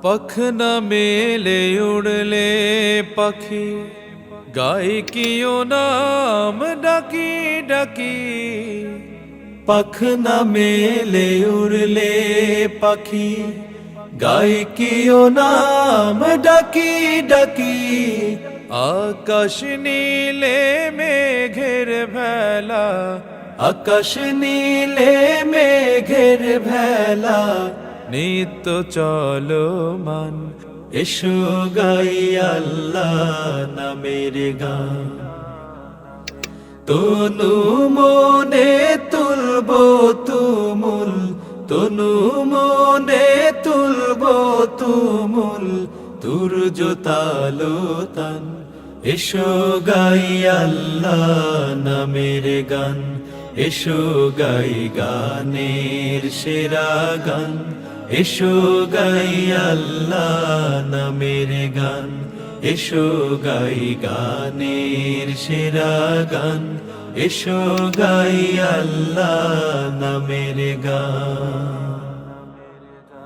पख न मेले उड़ले पखी गाय कियो नाम डाकी डाकी। पख न मेले उड़ले पखी गाय कियो नाम डाकी डाकी। आकाश नीले मेघेर भेला आकाश नीले मेघेर भेला। नित्य चलमान এসো গাই আল্লাহ নামের গান। তনু মনে তুলবো তুমুল তনু মনে তুলবো তুমুল তুর্য তালো তান। এসো গাই আল্লাহ নামের গান। এসো গাই গানের সেরা গান। এসো গাই আল্লাহ নামের গান। এসো গাই গানের সেরা গান। এসো গাই আল্লাহ নামের গান।